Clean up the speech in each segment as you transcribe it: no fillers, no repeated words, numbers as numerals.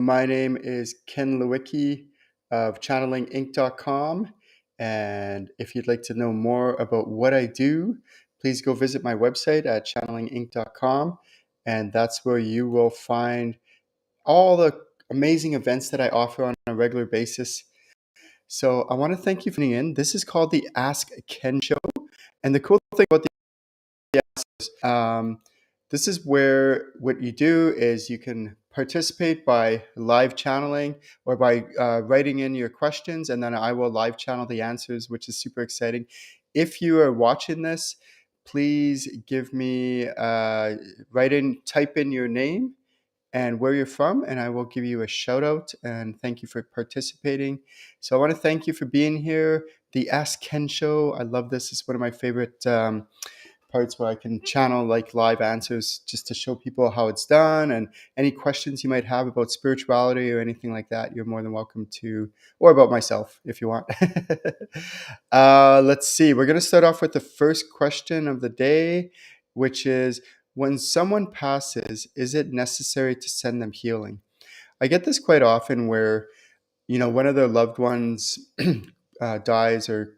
My name is Ken Lewicki of ChannelingInc.com. And if you'd like to know more about what I do, please go visit my website at ChannelingInc.com. And that's where you will find all the amazing events that I offer on a regular basis. So I want to thank you for tuning in. This is called the Ask Ken Show. And the cool thing about um, this is where what you do is you can participate by live channeling or by writing in your questions, and then I will live channel the answers, which is super exciting. If you are watching this, please give me type in your name and where you're from, and I will give you a shout out and thank you for participating. So I want to thank you for being here. The Ask Ken Show. I love this. It's one of my favorite parts where I can channel like live answers just to show people how it's done, and any questions you might have about spirituality or anything like that, you're more than welcome to, or about myself if you want. Let's see. We're going to start off with the first question of the day, which is, when someone passes, is it necessary to send them healing? I get this quite often where, one of their loved ones dies or,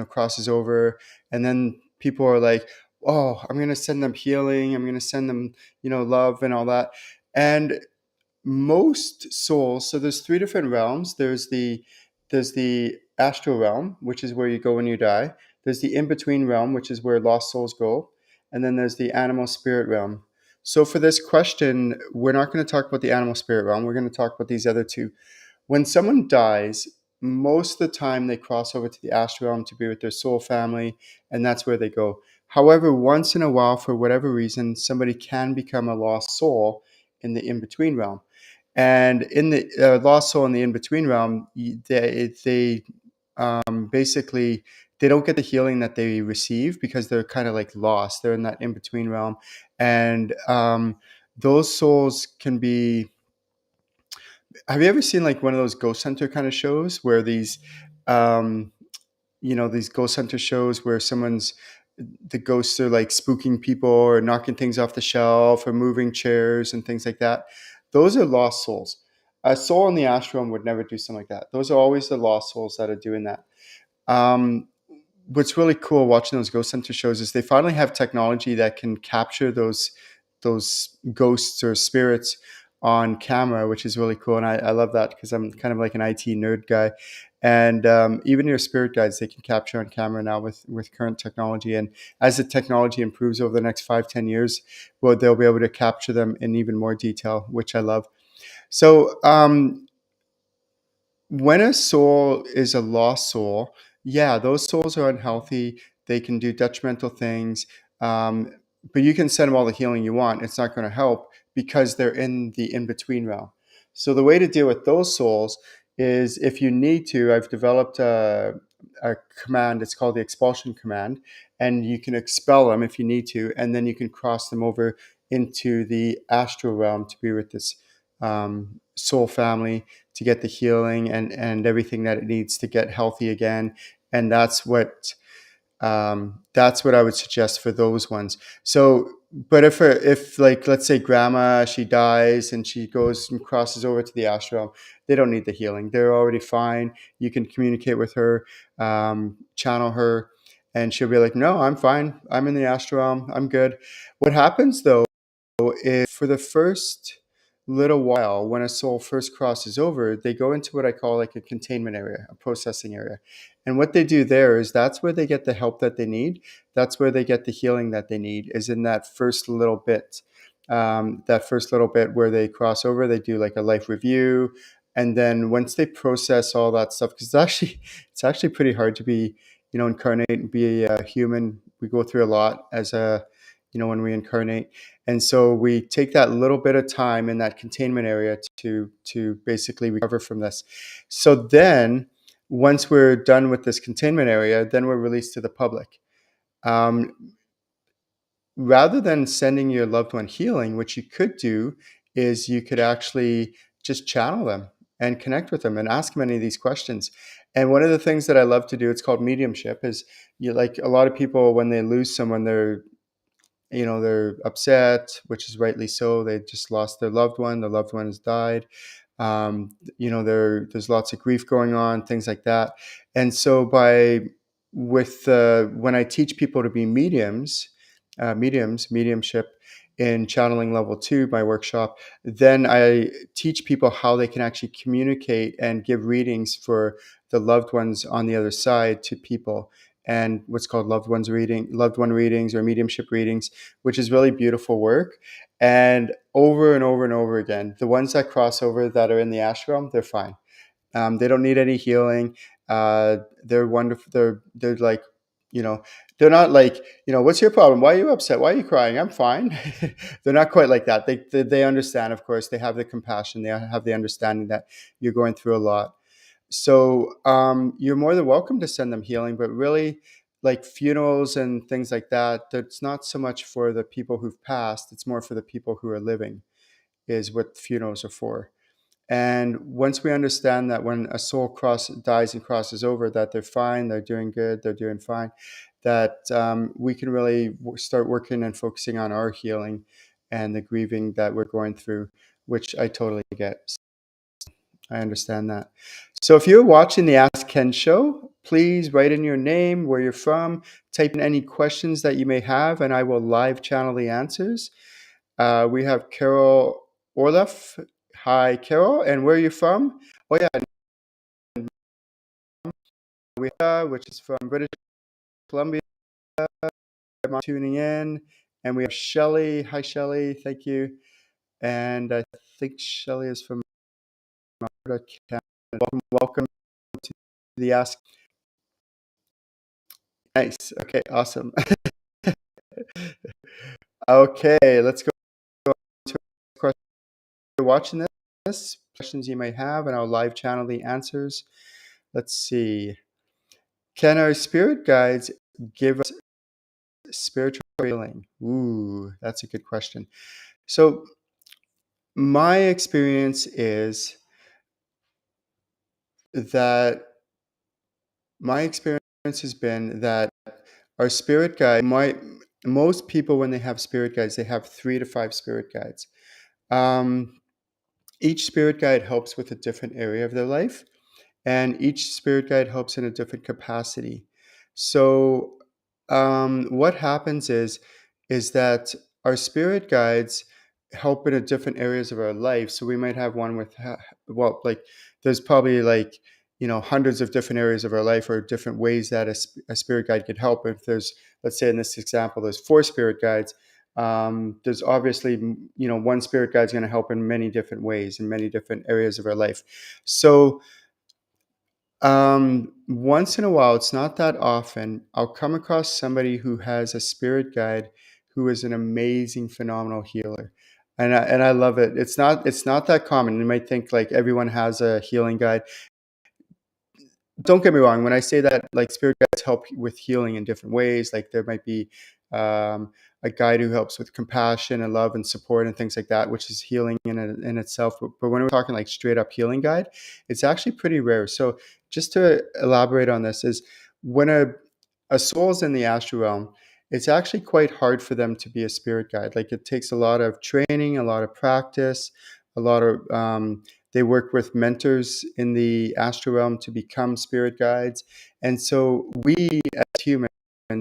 crosses over, and then people are like, oh, I'm going to send them healing. I'm going to send them, love and all that. And most souls, so there's three different realms. There's the astral realm, which is where you go when you die. There's the in-between realm, which is where lost souls go. And then there's the animal spirit realm. So for this question, we're not going to talk about the animal spirit realm. We're going to talk about these other two. When someone dies, most of the time they cross over to the astral realm to be with their soul family, and that's where they go. However, once in a while, for whatever reason, somebody can become a lost soul in the in-between realm. And in the lost soul in the in-between realm, they basically, they don't get the healing that they receive because they're kind of like lost. They're in that in-between realm. And those souls can be... Have you ever seen like one of those ghost hunter kind of shows where um, these ghost hunter shows where the ghosts are like spooking people or knocking things off the shelf or moving chairs and things like that? Those are lost souls. A soul in the astral realm would never do something like that. Those are always the lost souls that are doing that. Um, what's really cool watching those ghost hunter shows is they finally have technology that can capture those ghosts or spirits on camera, which is really cool. And I love that because I'm kind of like an IT nerd guy. And even your spirit guides, they can capture on camera now with current technology. And as the technology improves over the next 5-10 years, well, they'll be able to capture them in even more detail, which I love. So when a soul is a lost soul, yeah, those souls are unhealthy. They can do detrimental things, um, but you can send them all the healing you want. It's not going to help because they're in the in-between realm. So the way to deal with those souls is, if you need to, I've developed a command. It's called the expulsion command, and you can expel them if you need to, and then you can cross them over into the astral realm to be with this soul family, to get the healing and everything that it needs to get healthy again. And that's what I would suggest for those ones. So, but if like, let's say grandma, she dies and she goes and crosses over to the astral, they don't need the healing. They're already fine. You can communicate with her, channel her, and she'll be like, no, I'm fine. I'm in the astral realm. I'm good. What happens though is, for the first little while, when a soul first crosses over, they go into what I call like a containment area, a processing area. And what they do there is, that's where they get the help that they need. That's where they get the healing that they need, is in that first little bit. That first little bit where they cross over, they do like a life review. And then once they process all that stuff, because it's actually pretty hard to be, incarnate and be a human. We go through a lot when we incarnate. And so we take that little bit of time in that containment area to basically recover from this. So then, once we're done with this containment area, then we're released to the public. Rather than sending your loved one healing, what you could do is you could actually just channel them and connect with them and ask them any of these questions. And one of the things that I love to do, it's called mediumship, is, like a lot of people, when they lose someone, they're upset, which is rightly so. They just lost their loved one. The loved one has died. There's lots of grief going on, things like that. And so when I teach people to be mediumship in channeling level 2, my workshop, then I teach people how they can actually communicate and give readings for the loved ones on the other side to people, and what's called loved one readings or mediumship readings, which is really beautiful work. And over and over and over again, the ones that cross over that are in the ashram, they're fine. They don't need any healing. They're wonderful. They're like, you know, they're not like, what's your problem? Why are you upset? Why are you crying? I'm fine. They're not quite like that. They understand, of course. They have the compassion. They have the understanding that you're going through a lot. So you're more than welcome to send them healing, but really, like funerals and things like that, that's not so much for the people who've passed. It's more for the people who are living, is what funerals are for. And once we understand that when a soul dies and crosses over, that they're fine, they're doing good, they're doing fine, that we can really start working and focusing on our healing and the grieving that we're going through, which I totally get. I understand that. So if you're watching the Ask Ken show, please write in your name, where you're from, type in any questions that you may have, and I will live channel the answers. We have Carol Orloff. Hi, Carol. And where are you from? Oh, yeah. We have, which is from British Columbia. I'm tuning in. And we have Shelley. Hi, Shelley. Thank you. And I think Shelley is from Alberta, Canada. Welcome to the Ask. Nice. Okay, awesome. Okay, let's go to questions. You're watching this, questions you may have, and I'll live channel the answers. Let's see. Can our spirit guides give us spiritual healing? Ooh, that's a good question. So my experience is that has been that our spirit guide, most people, when they have spirit guides, they have 3 to 5 spirit guides. Each spirit guide helps with a different area of their life, and each spirit guide helps in a different capacity. So what happens is that our spirit guides help in a different areas of our life. So we might have one with like there's probably like hundreds of different areas of our life, or different ways that a spirit guide could help. If there's, let's say in this example, there's 4 spirit guides, there's obviously one spirit guide is going to help in many different ways in many different areas of our life. So once in a while, it's not that often, I'll come across somebody who has a spirit guide who is an amazing, phenomenal healer. And I love it. It's not that common. You might think like everyone has a healing guide. Don't get me wrong. When I say that, like, spirit guides help with healing in different ways. Like there might be a guide who helps with compassion and love and support and things like that, which is healing in itself. But when we're talking like straight up healing guide, it's actually pretty rare. So just to elaborate on this, is when a soul's in the astral realm, it's actually quite hard for them to be a spirit guide. Like it takes a lot of training, a lot of practice, a lot of they work with mentors in the astral realm to become spirit guides. And so we as humans,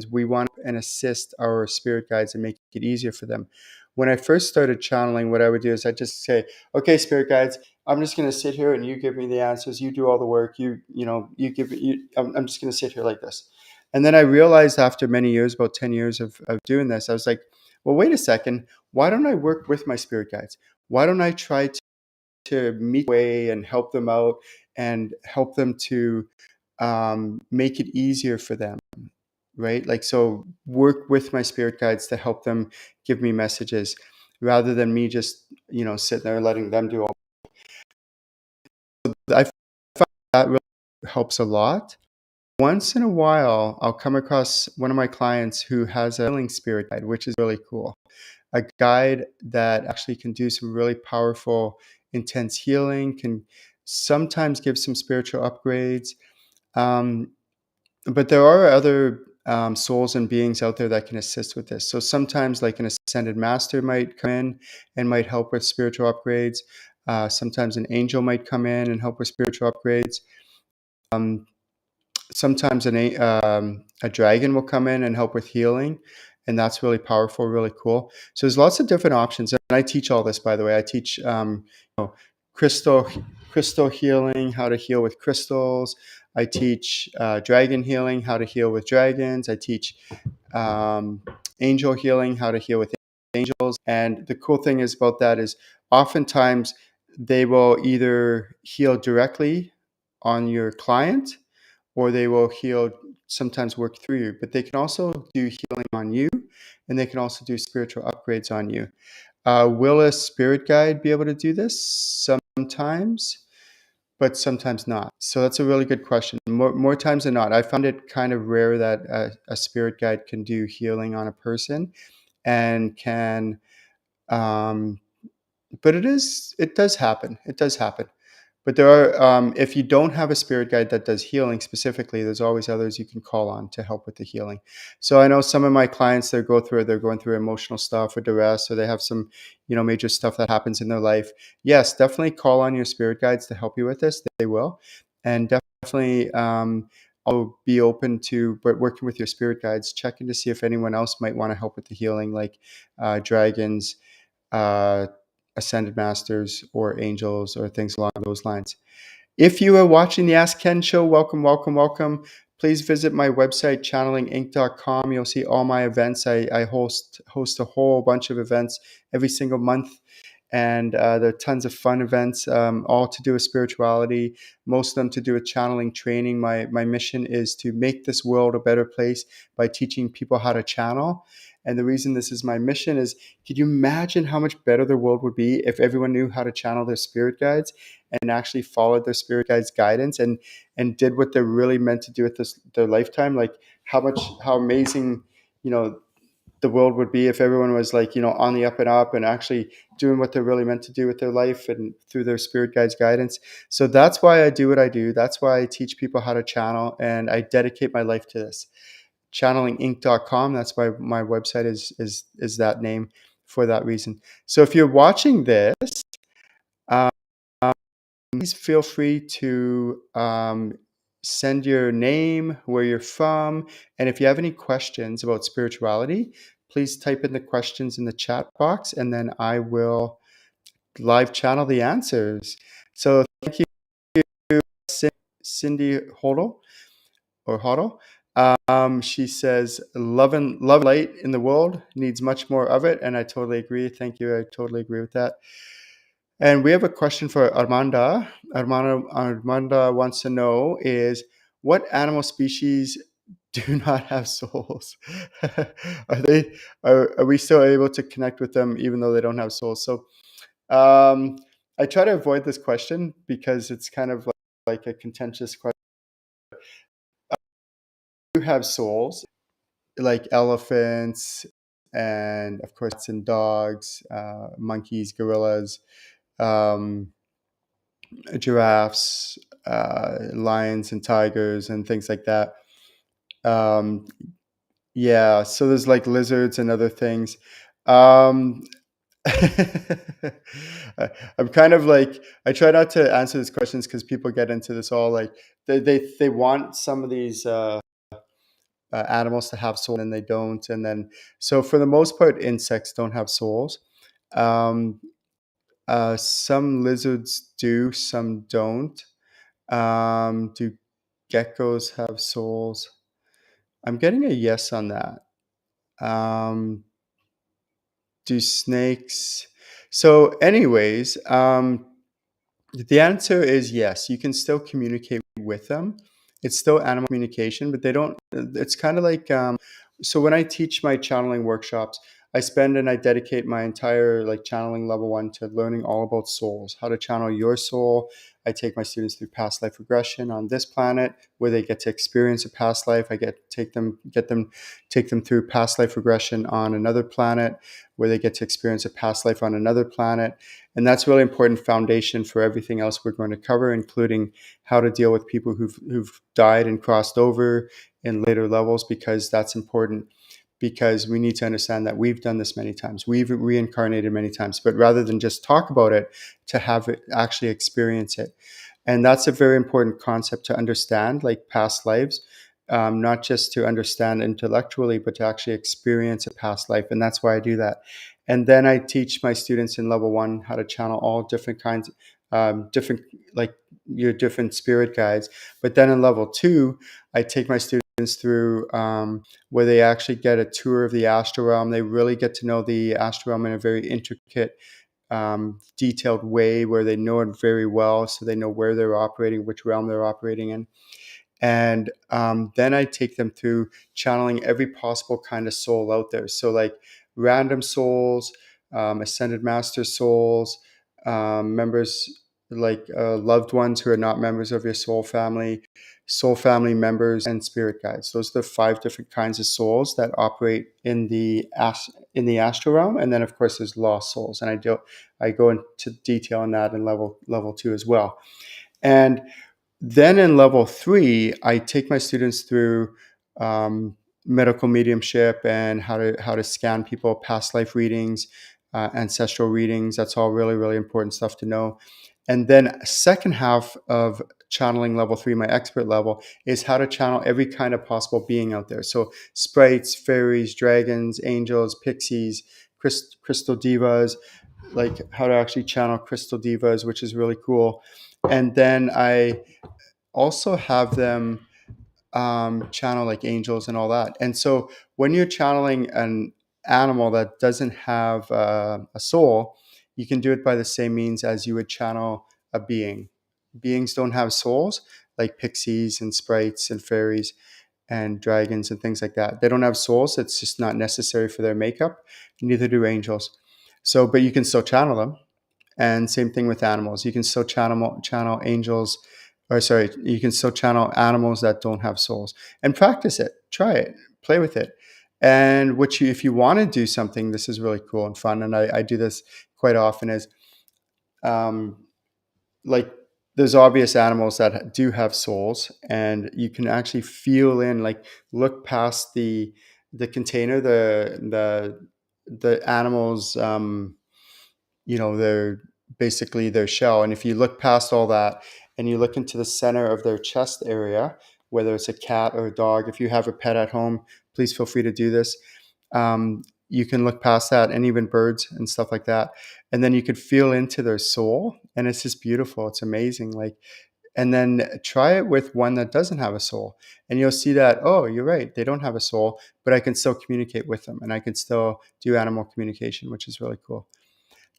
we want and assist our spirit guides and make it easier for them. When I first started channeling, what I would do is I just say, okay, spirit guides, I'm just going to sit here and you give me the answers. You do all the work. I'm just going to sit here like this. And then I realized after many years, about 10 years of doing this, I was like, well, wait a second. Why don't I work with my spirit guides? Why don't I try to meet way and help them out and help them to make it easier for them, right? Like, so work with my spirit guides to help them give me messages, rather than me just sitting there letting them do all. I find that really helps a lot. Once in a while, I'll come across one of my clients who has a healing spirit guide, which is really cool. A guide that actually can do some really powerful, intense healing, can sometimes give some spiritual upgrades. But there are other souls and beings out there that can assist with this. So sometimes, like an ascended master might come in and might help with spiritual upgrades. Sometimes an angel might come in and help with spiritual upgrades. Um, Sometimes a dragon will come in and help with healing, and that's really powerful, really cool. So there's lots of different options, and I teach all this, by the way. I teach crystal crystal healing, how to heal with crystals. I teach dragon healing, how to heal with dragons. I teach um, angel healing, how to heal with angels. And the cool thing is about that is oftentimes they will either heal directly on your client, or they will heal, sometimes work through you, but they can also do healing on you, and they can also do spiritual upgrades on you. Will a spirit guide be able to do this? Sometimes, but sometimes not. So that's a really good question. More times than not, I found it kind of rare that a spirit guide can do healing on a person and can, um, but it does happen. It does happen. But there are, if you don't have a spirit guide that does healing specifically, there's always others you can call on to help with the healing. So I know some of my clients, they're going through emotional stuff or duress, or they have some, major stuff that happens in their life. Yes, definitely call on your spirit guides to help you with this. They will, and definitely, I'll be open to, but working with your spirit guides, checking to see if anyone else might want to help with the healing, like dragons, uh, ascended masters, or angels, or things along those lines. If you are watching the Ask Ken show, welcome, welcome, welcome. Please visit my website, ChannelingInc.com. You'll see all my events. I host a whole bunch of events every single month, and there are tons of fun events, all to do with spirituality, most of them to do with channeling training. My mission is to make this world a better place by teaching people how to channel. And the reason this is my mission is, could you imagine how much better the world would be if everyone knew how to channel their spirit guides and actually followed their spirit guides' guidance and did what they're really meant to do with their lifetime? Like how amazing, the world would be if everyone was like, on the up and up and actually doing what they're really meant to do with their life and through their spirit guides' guidance. So that's why I do what I do. That's why I teach people how to channel, and I dedicate my life to this. ChannelingInc.com. That's why my website is that name, for that reason. So if you're watching this, um, please feel free to send your name, where you're from, and if you have any questions about spirituality, please type in the questions in the chat box, and then I will live channel the answers. So thank you, Cindy Hodel, or Hodel. She says, love light in the world needs much more of it, and I totally agree. Thank you. I totally agree with that. And we have a question for Armanda. Armanda wants to know is, what animal species do not have souls? Are we still able to connect with them even though they don't have souls? So I try to avoid this question because it's kind of like a contentious question. Do have souls, like elephants, and of course, and dogs, monkeys, gorillas, um, giraffes, lions and tigers and things like that. Um, yeah, so there's like lizards and other things. Um, I'm kind of like, I try not to answer these questions because people get into this all like they want some of these animals to have souls and they don't, and then so for the most part, insects don't have souls. Um, some lizards do, some don't. Do geckos have souls? I'm getting a yes on that. Um, do snakes? So, anyways, the answer is yes. You can still communicate with them. It's still animal communication, but they don't. It's kind of like, so when I teach my channeling workshops, I spend and I dedicate my entire like channeling level 1 to learning all about souls, how to channel your soul. I take my students through past life regression on this planet, where they get to experience a past life. I take them through past life regression on another planet, where they get to experience a past life on another planet. And that's really important foundation for everything else we're going to cover, including how to deal with people who've died and crossed over in later levels, because that's important. because we need to understand that we've done this many times. We've reincarnated many times, but rather than just talk about it, to have it actually experience it. And that's a very important concept to understand, like past lives, not just to understand intellectually, but to actually experience a past life. And that's why I do that. And then I teach my students in level 1 how to channel all different kinds, different, like your different spirit guides. But then in level 2, I take my students through where they actually get a tour of the astral realm. They really get to know the astral realm in a very intricate, detailed way, where they know it very well, so they know where they're operating, which realm they're operating in. And then I take them through channeling every possible kind of soul out there. So like random souls, ascended master souls, members, like loved ones who are not members of your soul family members, and spirit guides. Those are the 5 different kinds of souls that operate in the astral realm. And then of course there's lost souls, and I go into detail on that in level 2 as well. And then in level 3, I take my students through medical mediumship and how to scan people, past life readings, ancestral readings. That's all really, really important stuff to know. And then second half of channeling level 3, my expert level, is how to channel every kind of possible being out there. So sprites, fairies, dragons, angels, pixies, crystal divas, like how to actually channel crystal divas, which is really cool. And then I also have them channel like angels and all that. And so when you're channeling an animal that doesn't have a soul, you can do it by the same means as you would channel a being. Beings don't have souls, like pixies and sprites and fairies and dragons and things like that. They don't have souls. It's just not necessary for their makeup. Neither do angels. So, but you can still channel them. And same thing with animals. You can still channel angels, or sorry, you can still channel animals that don't have souls, and practice it. Try it, play with it. And if you want to do something, this is really cool and fun. And I do this quite often. Is um, like there's obvious animals that do have souls, and you can actually feel in, like, look past the container, the animals. They're basically their shell. And if you look past all that and you look into the center of their chest area, whether it's a cat or a dog, if you have a pet at home, please feel free to do this. You can look past that, and even birds and stuff like that. And then you could feel into their soul, and it's just beautiful. It's amazing. And then try it with one that doesn't have a soul, and you'll see that, oh, you're right, they don't have a soul, but I can still communicate with them, and I can still do animal communication, which is really cool.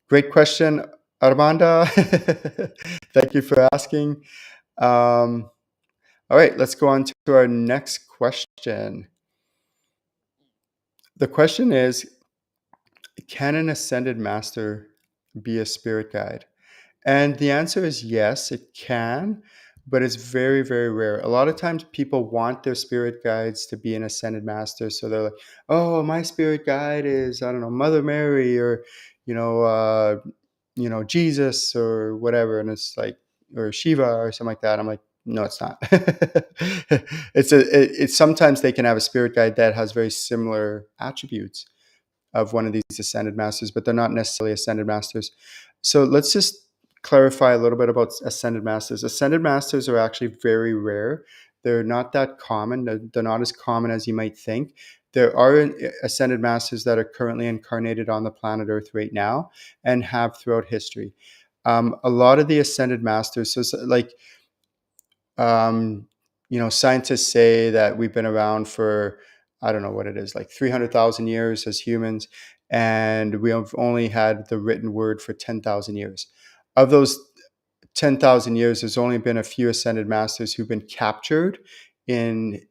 Great question, Armanda. Thank you for asking. All right, let's go on to our next question. The question is, can an ascended master be a spirit guide? And the answer is yes, it can, but it's very, very rare. A lot of times people want their spirit guides to be an ascended master. So they're like, oh, my spirit guide is, I don't know, Mother Mary, or, you know, uh, Jesus or whatever. And it's like, or Shiva or something like that. I'm like, no, it's not. It's sometimes they can have a spirit guide that has very similar attributes of one of these ascended masters, but they're not necessarily ascended masters. So let's just clarify a little bit about ascended masters. Ascended masters are actually very rare. They're not that common. They're not as common as you might think. There are ascended masters that are currently incarnated on the planet Earth right now and have throughout history. A lot of the ascended masters, so like, scientists say that we've been around for, I don't know what it is, like 300,000 years as humans, and we have only had the written word for 10,000 years. Of those 10,000 years, there's only been a few ascended masters who've been captured in,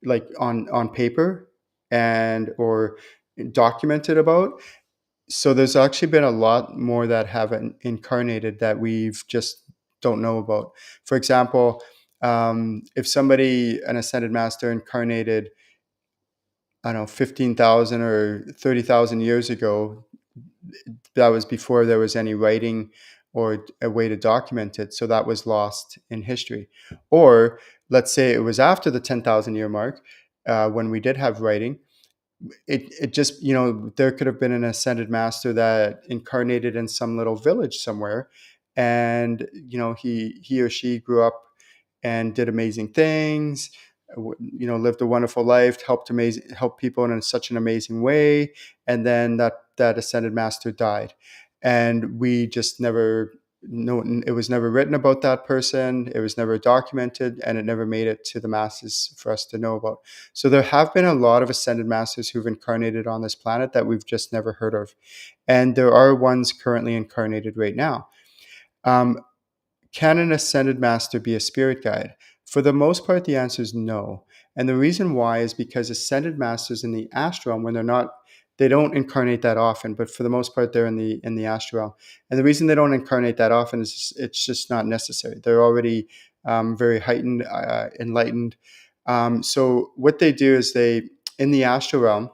like, on paper and or documented about. So there's actually been a lot more that haven't incarnated that we've just don't know about. For example, if an ascended master incarnated, I don't know, 15,000 or 30,000 years ago, that was before there was any writing or a way to document it. So that was lost in history. Or let's say it was after the 10,000 year mark, when we did have writing, it just, there could have been an ascended master that incarnated in some little village somewhere, and he or she grew up and did amazing things, lived a wonderful life, helped people in such an amazing way, and then that ascended master died, and we just never no it was never written about that person, it was never documented, and it never made it to the masses for us to know about. So there have been a lot of ascended masters who've incarnated on this planet that we've just never heard of, and there are ones currently incarnated right now. um, can an ascended master be a spirit guide? For the most part, the answer is no. And the reason why is because ascended masters in the astral realm, when they don't incarnate that often, but for the most part, they're in the astral realm. And the reason they don't incarnate that often is it's just not necessary. They're already very heightened, enlightened. So what they do is in the astral realm,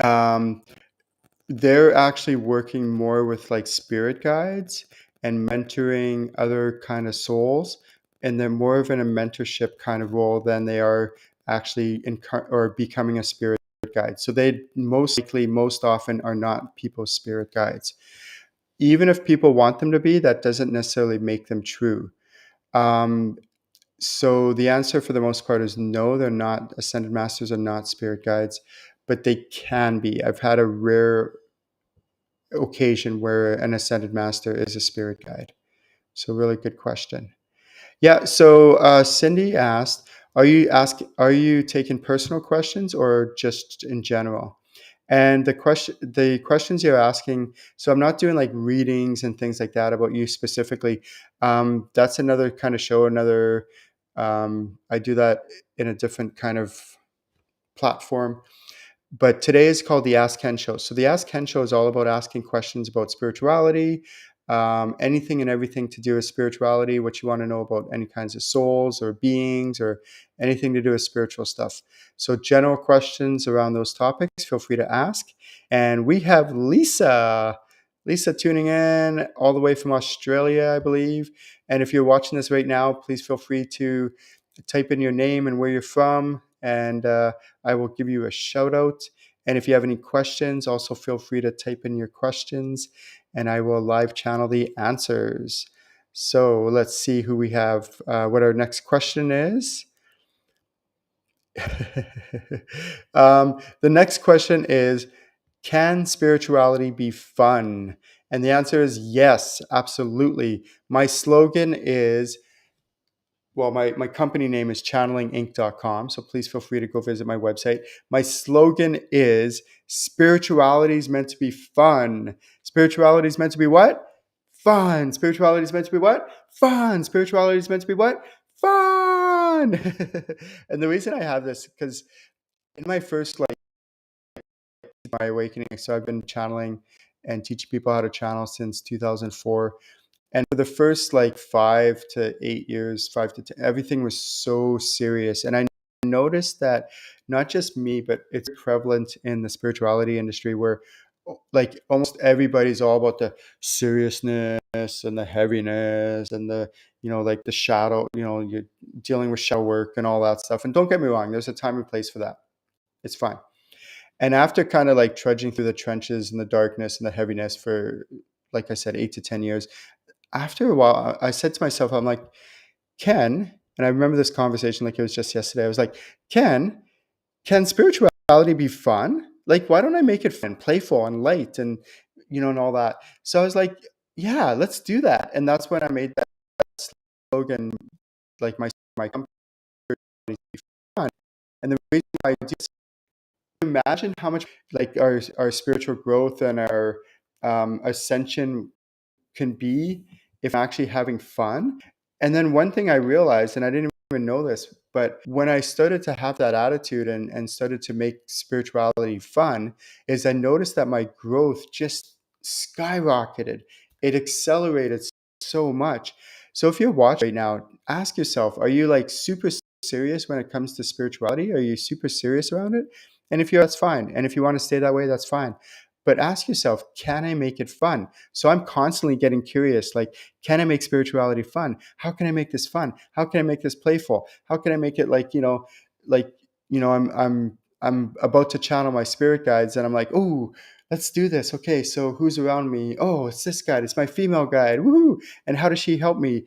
um, they're actually working more with like spirit guides and mentoring other kind of souls, and they're more of in a mentorship kind of role than they are actually or becoming a spirit guide. So they most likely, most often, are not people's spirit guides. Even if people want them to be, that doesn't necessarily make them true. Um, so the answer for the most part is no, they're not. Ascended masters are not spirit guides, but they can be. I've had a rare occasion where an ascended master is a spirit guide. So really good question. Yeah. So Cindy asked, are you taking personal questions or just in general? And the questions you're asking, so I'm not doing like readings and things like that about you specifically. That's another kind of show, I do that in a different kind of platform. But today is called the Ask Ken Show. So the Ask Ken Show is all about asking questions about spirituality, anything and everything to do with spirituality, what you want to know about any kinds of souls or beings or anything to do with spiritual stuff. So general questions around those topics, feel free to ask. And we have Lisa tuning in all the way from Australia, I believe. And if you're watching this right now, please feel free to type in your name and where you're from, and I will give you a shout out. And if you have any questions, also feel free to type in your questions and I will live channel the answers. So let's see who we have, what our next question is. The next question is, can spirituality be fun? And the answer is yes, absolutely. My slogan is, well, my company name is ChannelingInc.com, so please feel free to go visit my website. My slogan is, spirituality is meant to be fun. Spirituality is meant to be what? Fun. Spirituality is meant to be what? Fun. Spirituality is meant to be what? Fun. And the reason I have this, because in my first, my awakening, so I've been channeling and teaching people how to channel since 2004. And for the first 5 to 8 years, 5 to 10, everything was so serious. And I noticed that not just me, but it's prevalent in the spirituality industry where almost everybody's all about the seriousness and the heaviness and the shadow, you're dealing with shadow work and all that stuff. And don't get me wrong, there's a time and place for that. It's fine. And after kind of trudging through the trenches and the darkness and the heaviness for, like I said, 8 to 10 years, after a while, I said to myself, I'm like, Ken, and I remember this conversation like it was just yesterday. I was like, Ken, can spirituality be fun? Like, why don't I make it fun, playful, and light, and and all that? So I was like, yeah, let's do that. And that's when I made that slogan, like my company, fun. And the reason why I do this, imagine how much our spiritual growth and our ascension can be if I'm actually having fun. And then one thing I realized, and I didn't even know this, but when I started to have that attitude and started to make spirituality fun, is I noticed that my growth just skyrocketed. It accelerated so much. So if you're watching right now, ask yourself, are you super serious when it comes to spirituality? Are you super serious around it? And if you're, that's fine. And if you want to stay that way, that's fine. But ask yourself, can I make it fun? So I'm constantly getting curious, can I make spirituality fun? How can I make this fun? How can I make this playful? How can I make it I'm I'm about to channel my spirit guides, and I'm like, oh, let's do this. Okay, so who's around me? Oh, it's this guide. It's my female guide. Woohoo! And how does she help me?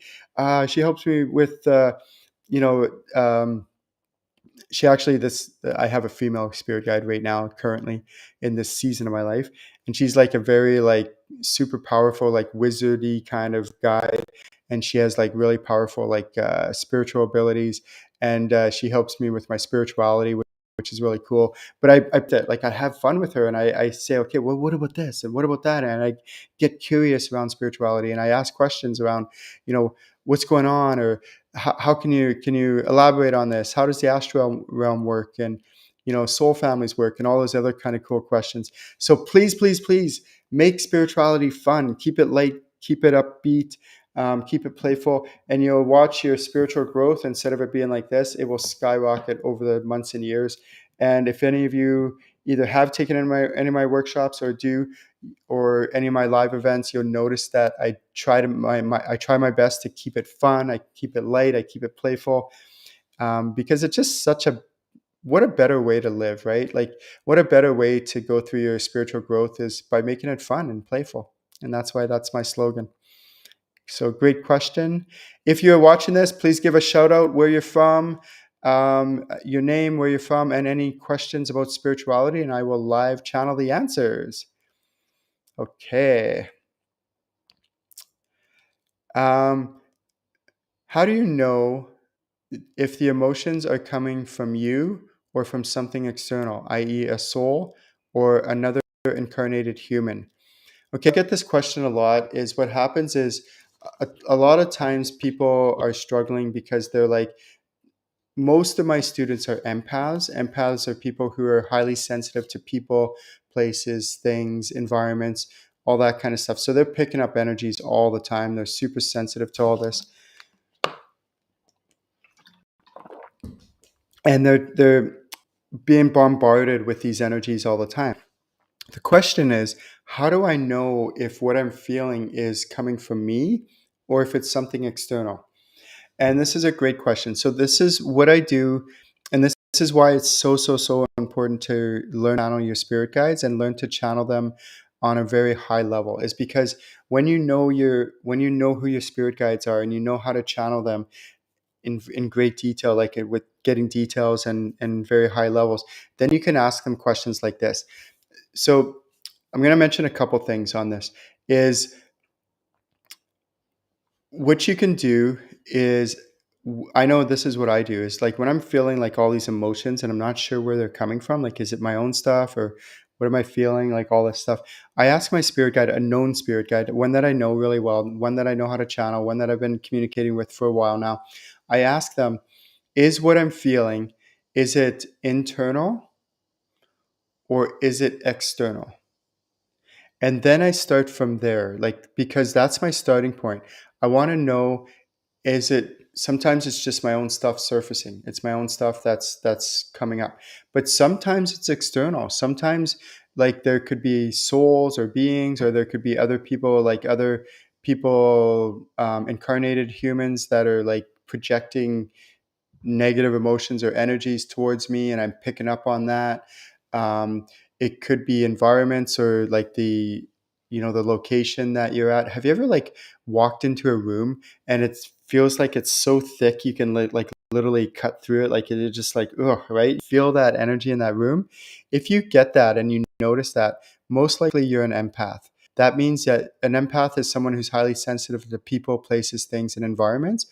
She helps me with, you know, she actually this I have a female spirit guide right now currently in this season of my life, and she's like a very like super powerful like wizardy kind of guide, and she has like really powerful like spiritual abilities, and she helps me with my spirituality, which is really cool. But I have fun with her, and I say, okay, well, what about this and what about that, and I get curious around spirituality, and I ask questions around, what's going on, or how can you elaborate on this? How does the astral realm work, and soul families work, and all those other kind of cool questions. So please, please, please make spirituality fun. Keep it light. Keep it upbeat. Keep it playful, and you'll watch your spiritual growth. Instead of it being like this, it will skyrocket over the months and years. And if any of you either have taken any of my workshops or do, or any of my live events, you'll notice that I try my best to keep it fun. I keep it light. I keep it playful, because it's just what a better way to live, right? Like, what a better way to go through your spiritual growth is by making it fun and playful. And that's why that's my slogan. So great question. If you're watching this, please give a shout out where you're from, your name, where you're from, and any questions about spirituality, and I will live channel the answers. Okay. How do you know if the emotions are coming from you or from something external, i.e., a soul or another incarnated human? Okay, I get this question a lot. Is what happens is a lot of times people are struggling because they're like, most of my students are empaths. Empaths are people who are highly sensitive to people, places, things, environments, all that kind of stuff. So they're picking up energies all the time. They're super sensitive to all this. And they're being bombarded with these energies all the time. The question is, how do I know if what I'm feeling is coming from me or if it's something external? And this is a great question. So this is what I do, and this is why it's so, so, so important to learn to channel your spirit guides and learn to channel them on a very high level, is because when you know who your spirit guides are and you know how to channel them in great detail, like with getting details and very high levels, then you can ask them questions like this. So I'm going to mention a couple things on this. Is what you can do is, I know this is what I do, is like when I'm feeling like all these emotions and I'm not sure where they're coming from, like, is it my own stuff or what am I feeling, like all this stuff, I ask my spirit guide, a known spirit guide, one that I know really well, one that I know how to channel, one that I've been communicating with for a while now. I ask them, is what I'm feeling, is it internal or is it external? And then I start from there, like, because that's my starting point. I want to know, is it, sometimes it's just my own stuff surfacing. It's my own stuff that's coming up. But sometimes it's external. Sometimes, like, there could be souls or beings, or there could be other people, like other people, incarnated humans that are like projecting negative emotions or energies towards me, and I'm picking up on that. It could be environments, or like the location that you're at. Have you ever like walked into a room and it feels like it's so thick you can like literally cut through it, like it's just like, ugh, right? Feel that energy in that room. If you get that and you notice that, most likely you're an empath. That means that an empath is someone who's highly sensitive to people, places, things, and environments.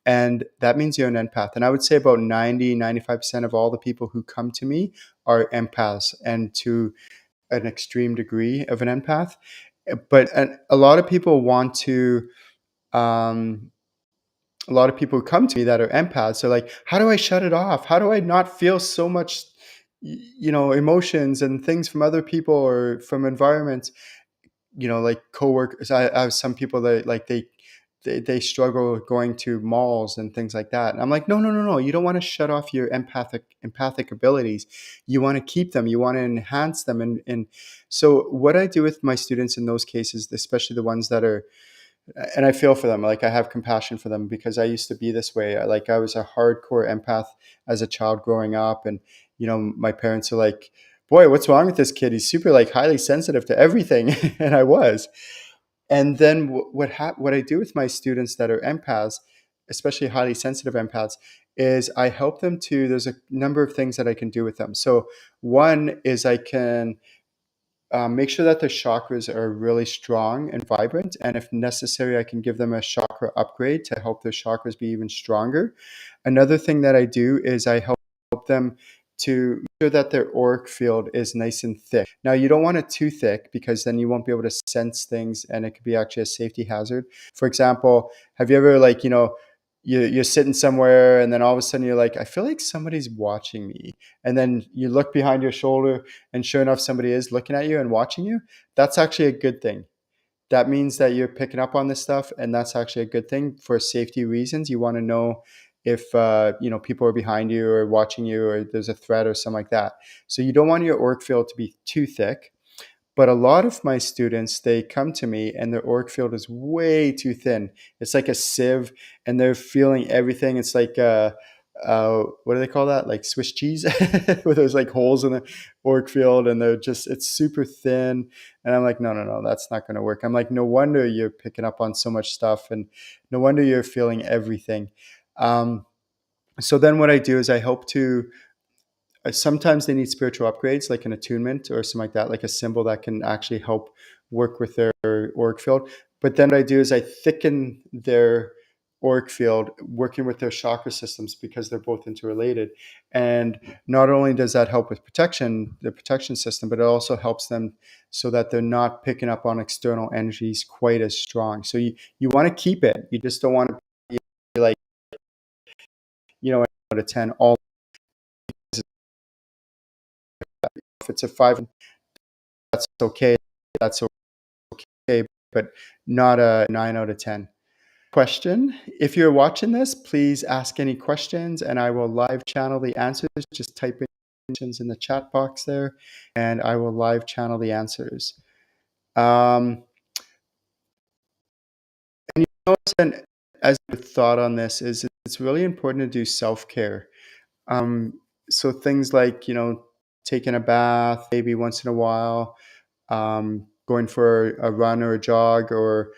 And that means you're an empath. And I would say about 90-95% of all the people who come to me are empaths, and to an extreme degree of an empath. But a lot of people want to, a lot of people who come to me that are empaths are like, how do I shut it off? How do I not feel so much, emotions and things from other people or from environments? Like coworkers. I have some people that like they struggle going to malls and things like that. And I'm like, no, no, no, no. You don't want to shut off your empathic abilities. You want to keep them. You want to enhance them. And so what I do with my students in those cases, especially the ones that are, and I feel for them, like I have compassion for them, because I used to be this way. I was a hardcore empath as a child growing up, and my parents are like, boy, what's wrong with this kid? He's super like highly sensitive to everything. And I was. And then what I do with my students that are empaths, especially highly sensitive empaths, is I help them to, there's a number of things that I can do with them. So one is I can make sure that their chakras are really strong and vibrant. And if necessary, I can give them a chakra upgrade to help their chakras be even stronger. Another thing that I do is I help them to make sure that their auric field is nice and thick. Now, you don't want it too thick because then you won't be able to sense things and it could be actually a safety hazard. For example, have you ever you're sitting somewhere and then all of a sudden you're like, I feel like somebody's watching me. And then you look behind your shoulder and sure enough, somebody is looking at you and watching you. That's actually a good thing. That means that you're picking up on this stuff, and that's actually a good thing for safety reasons. You want to know if people are behind you or watching you, or there's a threat or something like that. So you don't want your auric field to be too thick. But a lot of my students, they come to me and their auric field is way too thin. It's like a sieve, and they're feeling everything. It's like what do they call that? Like Swiss cheese, where there's like holes in the auric field, and it's super thin. And I'm like, no, no, no, that's not going to work. I'm like, no wonder you're picking up on so much stuff, and no wonder you're feeling everything. So then what I do is I help to sometimes they need spiritual upgrades like an attunement or something like that, like a symbol that can actually help work with their auric field. But then what I do is I thicken their auric field working with their chakra systems because they're both interrelated. And not only does that help with protection, the protection system, but it also helps them so that they're not picking up on external energies quite as strong. So you want to keep it. You just don't want to be like, out of 10, all if it's a 5, that's okay. That's okay, but not a 9 out of 10. Question. If you're watching this, please ask any questions and I will live channel the answers. Just type in questions in the chat box there and I will live channel the answers. And as a thought on this is it's really important to do self-care. So things like, taking a bath maybe once in a while, going for a run or a jog, or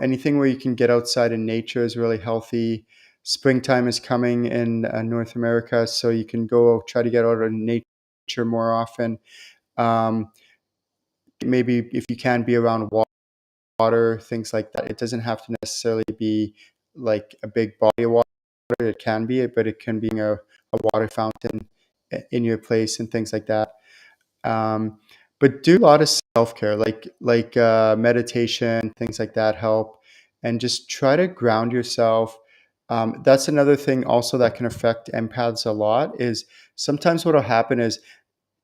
anything where you can get outside in nature is really healthy. Springtime is coming in North America, so you can go try to get out in nature more often. Maybe if you can be around water, things like that. It doesn't have to necessarily be like a big body of water. It can be, but it can be a water fountain in your place and things like that. But do a lot of self-care, like meditation, things like that help, and just try to ground yourself. That's another thing also that can affect empaths a lot. Is sometimes what will happen is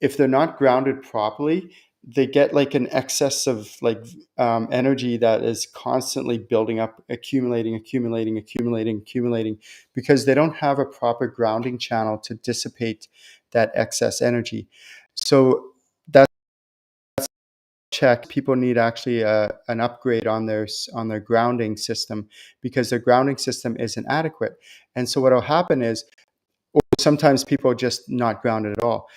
if they're not grounded properly, they get like an excess of energy that is constantly building up, accumulating, because they don't have a proper grounding channel to dissipate that excess energy. So that's check. People need actually an upgrade on their grounding system because their grounding system isn't adequate. And so what will happen is, or sometimes people are just not grounded at all.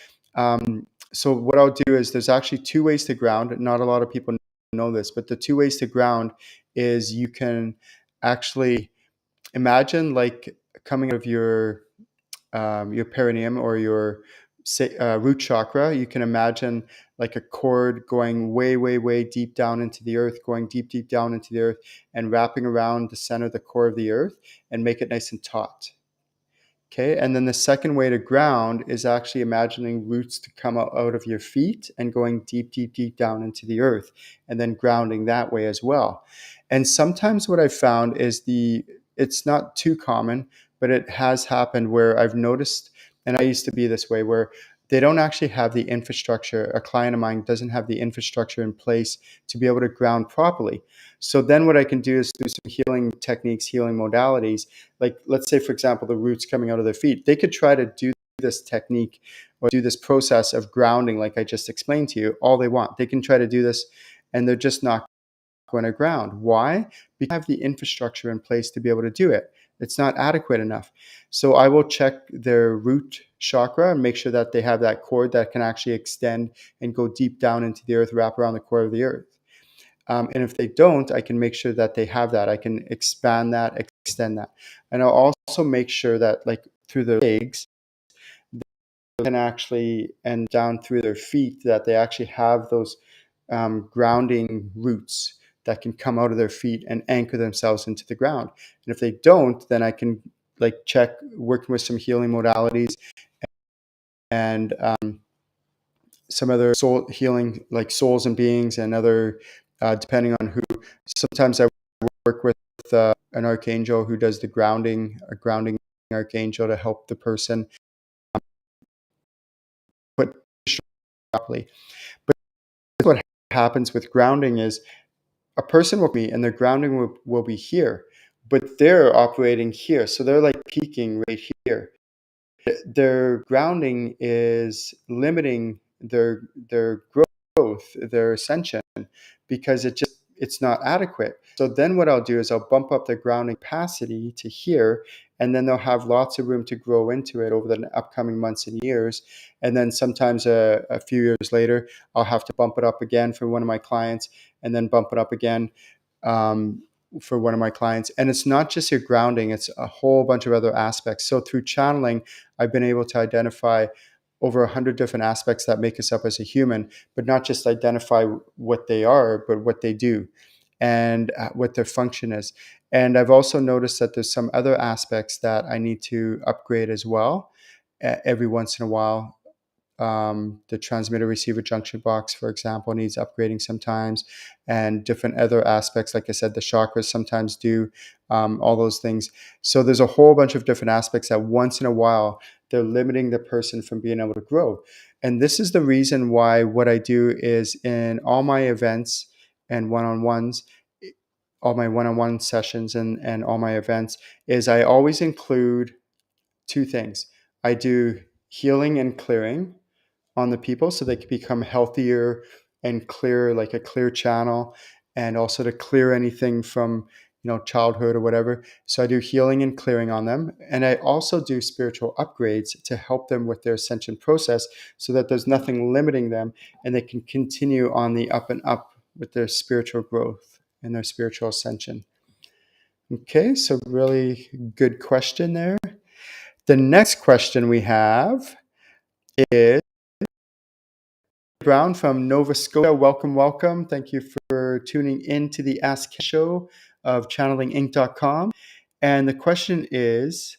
So what I'll do is there's actually 2 ways to ground. Not a lot of people know this, but the 2 ways to ground is you can actually imagine like coming out of your perineum or your root chakra. You can imagine like a cord going way, way, way deep down into the earth, going deep, deep down into the earth and wrapping around the center, the core of the earth, and make it nice and taut. Okay, and then the second way to ground is actually imagining roots to come out of your feet and going deep, deep, deep down into the earth, and then grounding that way as well. And sometimes what I've found is it's not too common, but it has happened where I've noticed, and I used to be this way, where they don't actually have the infrastructure. A client of mine doesn't have the infrastructure in place to be able to ground properly. So then what I can do is do some healing techniques, healing modalities. Like let's say, for example, the roots coming out of their feet. They could try to do this technique or do this process of grounding like I just explained to you all they want. They can try to do this and they're just not going to ground. Why? Because they have the infrastructure in place to be able to do it. It's not adequate enough. So I will check their root chakra and make sure that they have that cord that can actually extend and go deep down into the earth, wrap around the core of the earth. And if they don't, I can make sure that they have that. I can expand that, extend that. And I'll also make sure that, like, through their legs, they can actually, and down through their feet, that they actually have those grounding roots that can come out of their feet and anchor themselves into the ground. And if they don't, then I can, like, check working with some healing modalities and some other soul healing, like souls and beings and other, depending on who. Sometimes I work with an archangel who does the grounding, a grounding archangel, to help the person put properly. But what happens with grounding is a person will be, and their grounding will be here, but they're operating here. So they're like peaking right here. Their grounding is limiting their growth, their ascension, because it's not adequate. So then what I'll do is I'll bump up their grounding capacity to here, and then they'll have lots of room to grow into it over the upcoming months and years. And then sometimes a few years later, I'll have to bump it up again for one of my clients, and then bump it up again for one of my clients. And it's not just your grounding, it's a whole bunch of other aspects. So through channeling, I've been able to identify over 100 different aspects that make us up as a human, but not just identify what they are, but what they do and what their function is. And I've also noticed that there's some other aspects that I need to upgrade as well every once in a while. The transmitter receiver junction box, for example, needs upgrading sometimes, and different other aspects. Like I said, the chakras sometimes do, all those things. So there's a whole bunch of different aspects that once in a while they're limiting the person from being able to grow. And this is the reason why what I do is in all my events and one-on-ones, all my one-on-one sessions and all my events, is I always include two things. I do healing and clearing on the people so they can become healthier and clear, like a clear channel, and also to clear anything from childhood or whatever. So I do healing and clearing on them, and I also do spiritual upgrades to help them with their ascension process so that there's nothing limiting them and they can continue on the up and up with their spiritual growth and their spiritual ascension. Okay, so really good question there. The next question we have is Brown from Nova Scotia. Welcome, welcome. Thank you for tuning in to the Ask Show of ChannelingInc.com. And the question is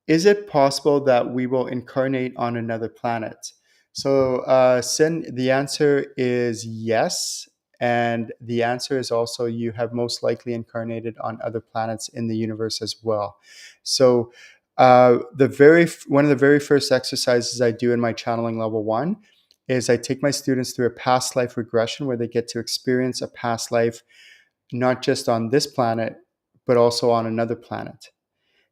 it possible that we will incarnate on another planet? So, Sin, the answer is yes. And the answer is also you have most likely incarnated on other planets in the universe as well. So, one of the very first exercises I do in my channeling level 1 is I take my students through a past life regression where they get to experience a past life, not just on this planet, but also on another planet.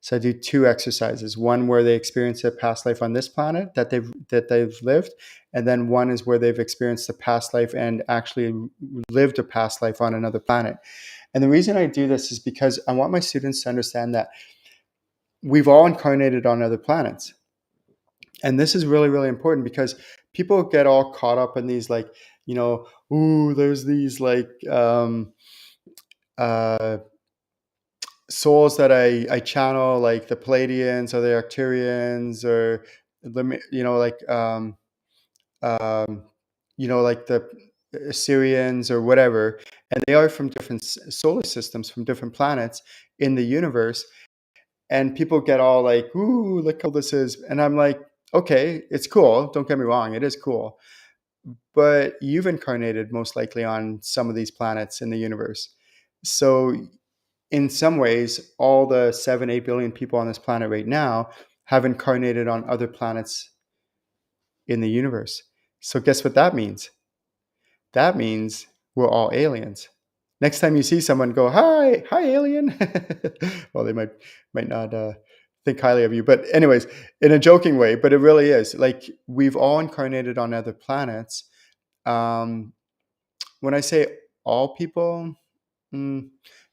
So I do two exercises. One where they experience a past life on this planet that they've lived, and then one is where they've experienced a past life and actually lived a past life on another planet. And the reason I do this is because I want my students to understand that we've all incarnated on other planets. And this is really, really important because people get all caught up in these, like, there's these like souls that I channel, like the Palladians or the Arcturians, or like the Assyrians or whatever, and they are from different solar systems, from different planets in the universe. And people get all like, "Ooh, look how this is," and I'm like, "Okay, it's cool. Don't get me wrong, it is cool, but you've incarnated most likely on some of these planets in the universe. So in some ways, all the 7-8 billion people on this planet right now have incarnated on other planets in the universe. So guess what that means? That means we're all aliens. Next time you see someone, go, hi alien." Well, they might not think highly of you, but anyways, in a joking way, but it really is. Like, we've all incarnated on other planets. When I say all people,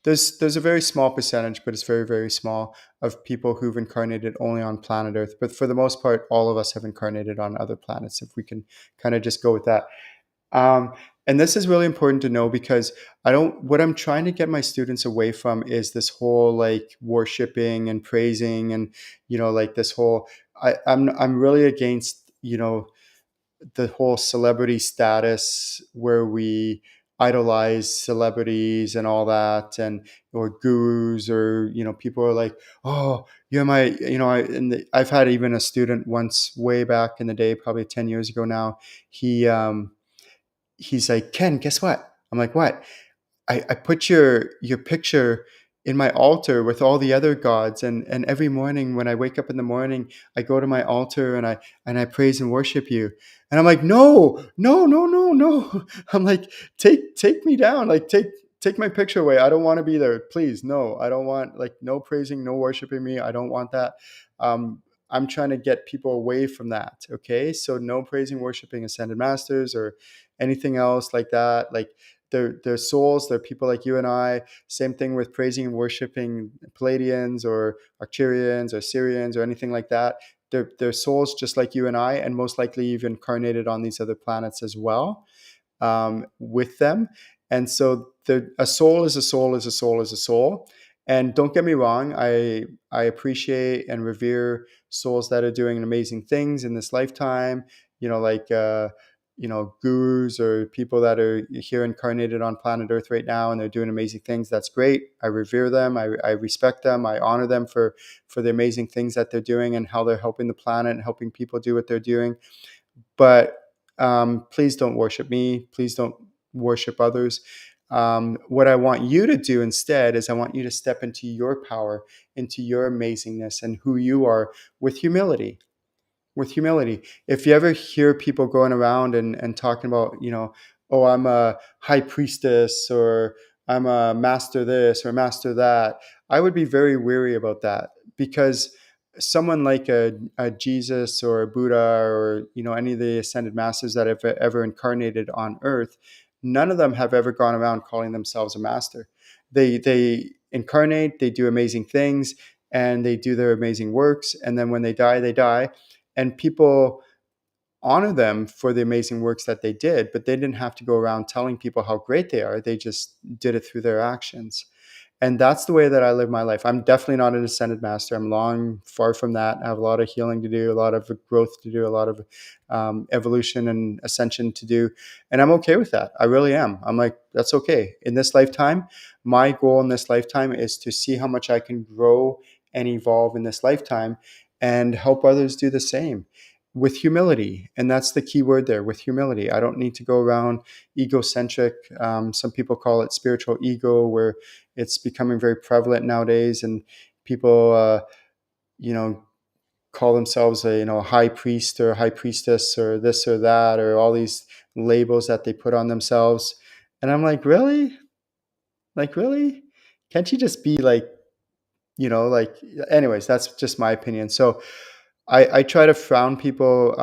there's a very small percentage, but it's very, very small, of people who've incarnated only on planet Earth. But for the most part, all of us have incarnated on other planets, if we can kind of just go with that. Um, and this is really important to know, because what I'm trying to get my students away from is this whole like worshiping and praising, and, like this whole, I'm really against, the whole celebrity status where we idolize celebrities and all that, and or gurus, or people are like, oh, you're my, I've had even a student once, way back in the day, probably 10 years ago now. He's like, Ken, guess what? I'm like, what? I put your picture in my altar with all the other gods, and every morning when I wake up in the morning, I go to my altar, and I praise and worship you. And I'm like, no, no, no, no, no. I'm like, take me down, like take my picture away. I don't want to be there, please. No, I don't want, like, no praising, no worshiping me. I don't want that. um I'm trying to get people away from that. Okay, so no praising, worshiping ascended masters or anything else like that. Like, they're souls. They're people like you and I. Same thing with praising and worshiping Palladians or Arcturians or Syrians or anything like that. They're souls just like you and I, and most likely you've incarnated on these other planets as well, with them. And so a soul is a soul is a soul is a soul. And don't get me wrong, I appreciate and revere souls that are doing amazing things in this lifetime. Like, gurus or people that are here incarnated on planet Earth right now, and they're doing amazing things. That's great. I revere them. I respect them. I honor them for the amazing things that they're doing and how they're helping the planet and helping people do what they're doing. But please don't worship me. Please don't worship others. What I want you to do instead is I want you to step into your power, into your amazingness and who you are, with humility. With humility. If you ever hear people going around and talking about, oh, I'm a high priestess, or I'm a master this or master that, I would be very weary about that, because someone like a Jesus or a Buddha, or any of the ascended masters that have ever incarnated on Earth, none of them have ever gone around calling themselves a master. They incarnate, they do amazing things, and they do their amazing works, and then when they die, they die, and people honor them for the amazing works that they did, but they didn't have to go around telling people how great they are. They just did it through their actions. And that's the way that I live my life. I'm definitely not an ascended master. I'm long far from that. I have a lot of healing to do, a lot of growth to do, a lot of evolution and ascension to do. And I'm okay with that. I really am. I'm like, that's okay. In this lifetime, my goal in this lifetime is to see how much I can grow and evolve in this lifetime, and help others do the same, with humility. And that's the key word there, with humility. I don't need to go around egocentric. Some people call it spiritual ego, where it's becoming very prevalent nowadays, and people, you know, call themselves a high priest or high priestess or this or that, or all these labels that they put on themselves. And I'm like, really? Like, really? Can't you just be like, like, anyways, that's just my opinion. So I try to frown people,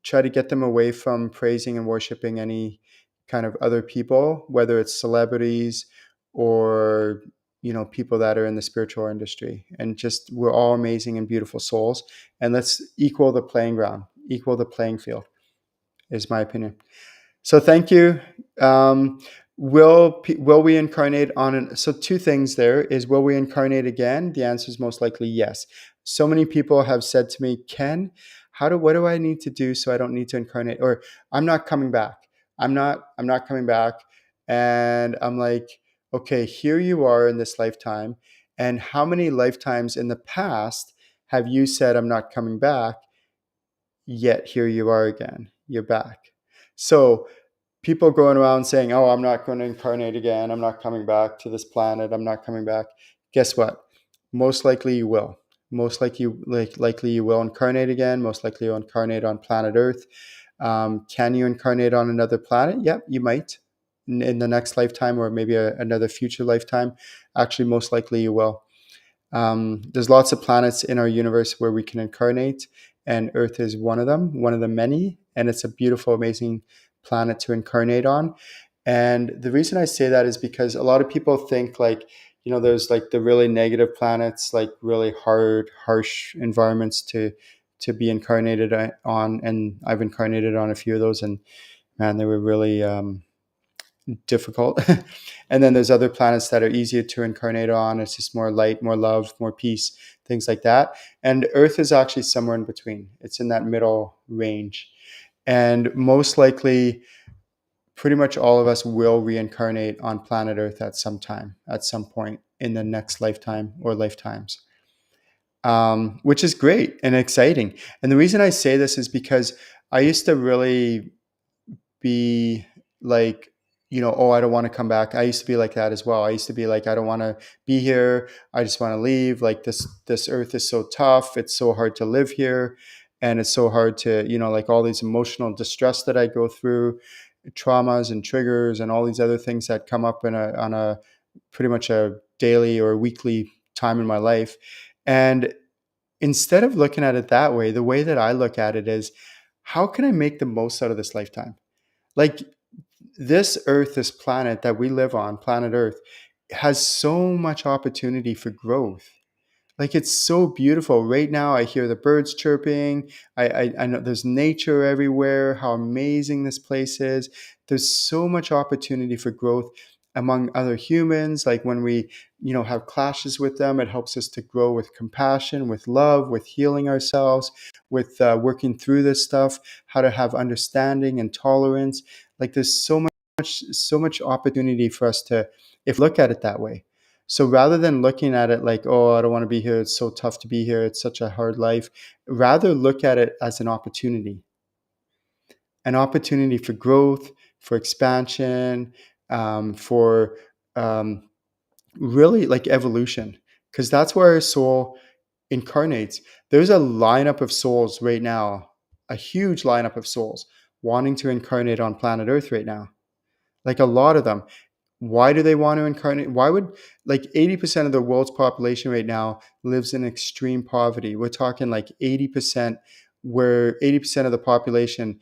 try to get them away from praising and worshiping any kind of other people, whether it's celebrities or people that are in the spiritual industry. And just, we're all amazing and beautiful souls, and let's equal the playing ground, equal the playing field, is my opinion. So thank you. Will we incarnate on an? So two things there is, will we incarnate again? The answer is most likely yes. So many people have said to me, Ken, what do I need to do so I don't need to incarnate? Or I'm not coming back. I'm not coming back. And I'm like, okay, here you are in this lifetime. And how many lifetimes in the past have you said, I'm not coming back? Yet here you are again. You're back. So people going around saying, oh, I'm not going to incarnate again. I'm not coming back to this planet. I'm not coming back. Guess what? Most likely you will. Most likely you will incarnate again. Most likely you'll incarnate on planet Earth. Can you incarnate on another planet? Yep, you might in the next lifetime, or maybe another future lifetime. Actually, most likely you will. There's lots of planets in our universe where we can incarnate, and Earth is one of the many. And it's a beautiful, amazing planet to incarnate on. And the reason I say that is because a lot of people think like, there's like the really negative planets, like really hard, harsh environments to be incarnated on. And I've incarnated on a few of those, and man, they were really difficult. And then there's other planets that are easier to incarnate on. It's just more light, more love, more peace, things like that. And Earth is actually somewhere in between. It's in that middle range. And most likely, pretty much all of us will reincarnate on planet Earth at some time, at some point in the next lifetime or lifetimes, which is great and exciting. And the reason I say this is because I used to really be like, oh, I don't want to come back. I used to be like that as well. I used to be like, I don't want to be here. I just want to leave. Like this earth is so tough. It's so hard to live here. And it's so hard to, like all these emotional distress that I go through, traumas and triggers and all these other things that come up on a pretty much a daily or weekly time in my life. And instead of looking at it that way, the way that I look at it is, how can I make the most out of this lifetime? Like this earth, this planet that we live on, planet Earth, has so much opportunity for growth. Like it's so beautiful. Right now I hear the birds chirping. I know there's nature everywhere, how amazing this place is. There's so much opportunity for growth among other humans. Like when we, have clashes with them, it helps us to grow with compassion, with love, with healing ourselves, with working through this stuff, how to have understanding and tolerance. Like there's so much opportunity for us to, if look at it that way. So rather than looking at it like, oh, I don't want to be here, it's so tough to be here, it's such a hard life, rather look at it as an opportunity for growth, for expansion, for really like evolution, because that's where our soul incarnates. There's a lineup of souls right now, a huge lineup of souls wanting to incarnate on planet Earth right now, like a lot of them. Why do they want to incarnate? Why would, like 80% of the world's population right now lives in extreme poverty? We're talking like 80%, where 80% of the population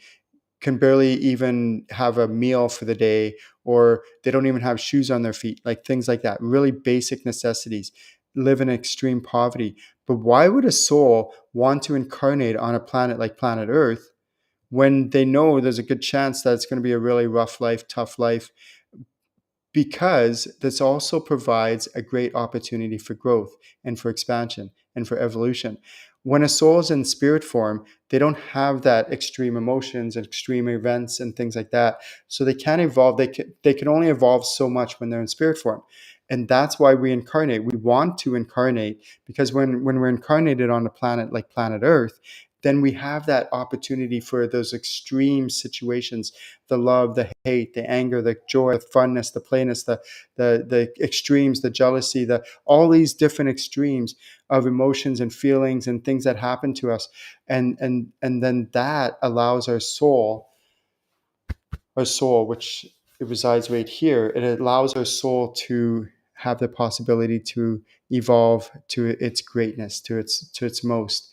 can barely even have a meal for the day, or they don't even have shoes on their feet, like things like that. Really basic necessities, live in extreme poverty. But why would a soul want to incarnate on a planet like planet Earth when they know there's a good chance that it's going to be a really rough life, tough life? Because this also provides a great opportunity for growth and for expansion and for evolution. When a soul is in spirit form, they don't have that extreme emotions and extreme events and things like that. So they can't evolve. They can only evolve so much when they're in spirit form. And that's why we incarnate. We want to incarnate because when we're incarnated on a planet like planet Earth, then we have that opportunity for those extreme situations, the love, the hate, the anger, the joy, the funness, the playness, the extremes, the jealousy, the all these different extremes of emotions and feelings and things that happen to us. And then that allows our soul, which it resides right here, it allows our soul to have the possibility to evolve to its greatness, to its most.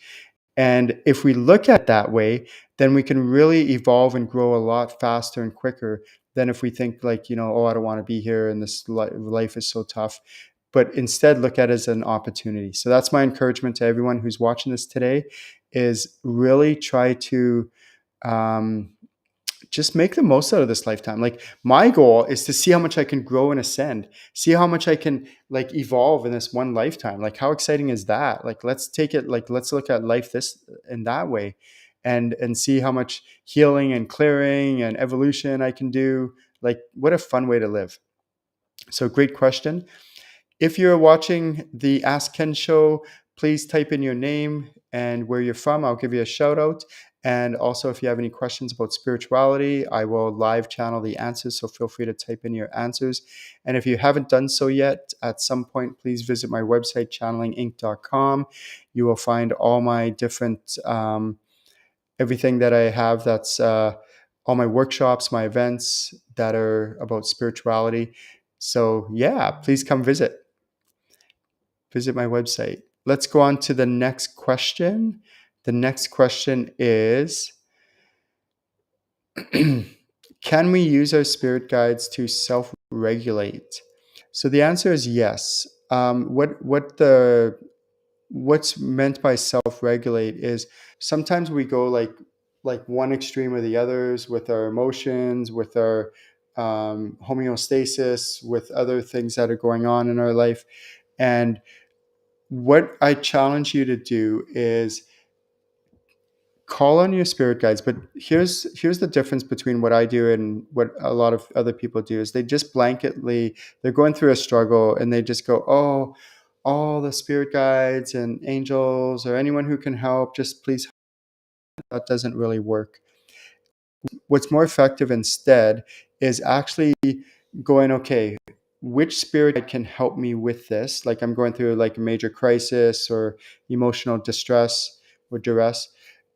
And if we look at it that way, then we can really evolve and grow a lot faster and quicker than if we think like, oh, I don't want to be here and this life is so tough. But instead look at it as an opportunity. So that's my encouragement to everyone who's watching this today, is really try to um, just make the most out of this lifetime. Like my goal is to see how much I can grow and ascend, see how much I can like evolve in this one lifetime. Like how exciting is that? Like let's take it, like let's look at life this in that way, and see how much healing and clearing and evolution I can do. Like what a fun way to live. So great question. If you're watching the Ask Ken show, please type in your name and where you're from. I'll give you a shout out. And also, if you have any questions about spirituality, I will live channel the answers. So feel free to type in your answers. And if you haven't done so yet, at some point, please visit my website, ChannelingInc.com. You will find all my different, everything that I have, that's all my workshops, my events that are about spirituality. So yeah, please come visit my website. Let's go on to the next question. The next question is, Can we use our spirit guides to self-regulate? So the answer is yes. What's meant by self-regulate is sometimes we go like one extreme or the others with our emotions, with our homeostasis, with other things that are going on in our life. And what I challenge you to do is call on your spirit guides. But here's the difference between what I do and what a lot of other people do is they just blanketly, they're going through a struggle and they just go, oh, all the spirit guides and angels or anyone who can help, just please. That doesn't really work. What's more effective instead is actually going, okay, which spirit guide can help me with this? Like I'm going through like a major crisis or emotional distress or duress,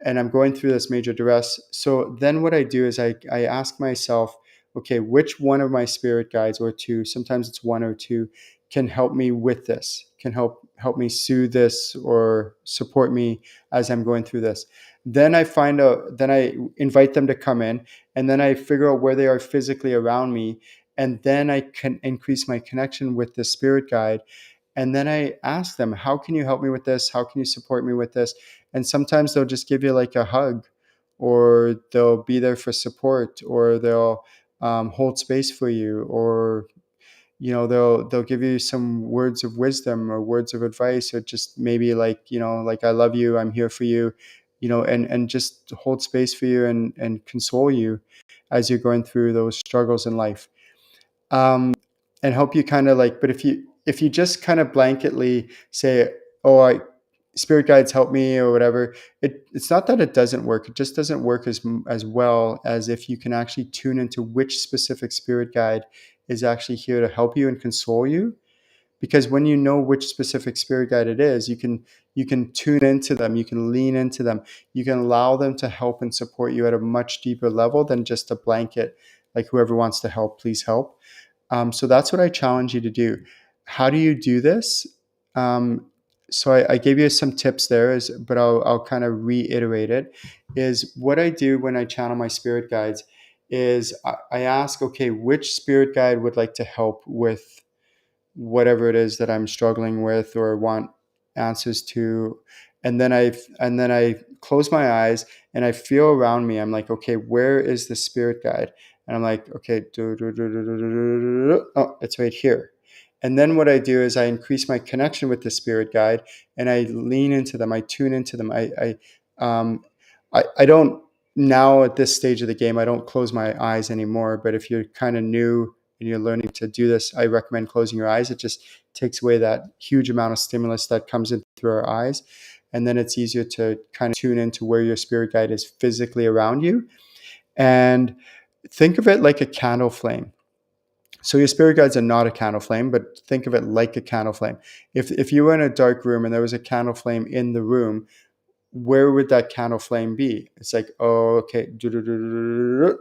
and I'm going through this major duress. So then what I do is I ask myself, okay, which one of my spirit guides or two, sometimes it's one or two, can help me with this, can help me soothe this or support me as I'm going through this. Then I invite them to come in, and then I figure out where they are physically around me, and then I can increase my connection with the spirit guide. And then I ask them, how can you help me with this? How can you support me with this? And sometimes they'll just give you like a hug, or they'll be there for support, or they'll hold space for you, or they'll give you some words of wisdom or words of advice, or just maybe like like, I love you, I'm here for you, and just hold space for you and console you as you're going through those struggles in life, um, and help you kind of like. But if you just kind of blanketly say, oh, I spirit guides help me or whatever, it's not that it doesn't work, it just doesn't work as well as if you can actually tune into which specific spirit guide is actually here to help you and console you. Because when you know which specific spirit guide it is, you can tune into them, you can lean into them, you can allow them to help and support you at a much deeper level than just a blanket, like whoever wants to help, please help. So that's what I challenge you to do. How do you do this? So I gave you some tips there, but I'll kind of reiterate it. Is what I do when I channel my spirit guides is I ask, okay, which spirit guide would like to help with whatever it is that I'm struggling with or want answers to. And then I close my eyes and I feel around me. I'm like, okay, where is the spirit guide? And I'm like, okay, oh, it's right here. And then what I do is I increase my connection with the spirit guide and I lean into them. I tune into them. I don't, now at this stage of the game, I don't close my eyes anymore. But if you're kind of new and you're learning to do this, I recommend closing your eyes. It just takes away that huge amount of stimulus that comes in through our eyes. And then it's easier to kind of tune into where your spirit guide is physically around you. And think of it like a candle flame. So your spirit guides are not a candle flame, but think of it like a candle flame. If you were in a dark room and there was a candle flame in the room, where would that candle flame be? It's like, oh, okay.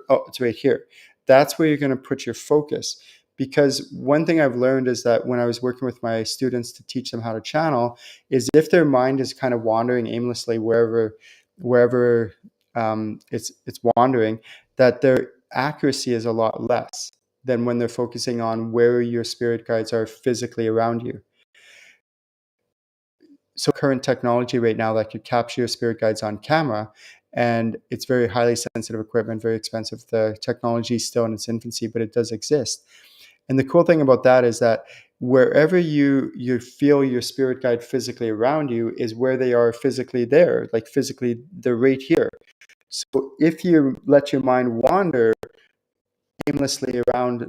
Oh, it's right here. That's where you're going to put your focus. Because one thing I've learned is that when I was working with my students to teach them how to channel, is if their mind is kind of wandering aimlessly wherever it's wandering, that their accuracy is a lot less than when they're focusing on where your spirit guides are physically around you. So current technology right now that could capture your spirit guides on camera, and it's very highly sensitive equipment, very expensive. The technology is still in its infancy, but it does exist. And the cool thing about that is that wherever you feel your spirit guide physically around you is where they are physically there, like physically they're right here. So if you let your mind wander aimlessly around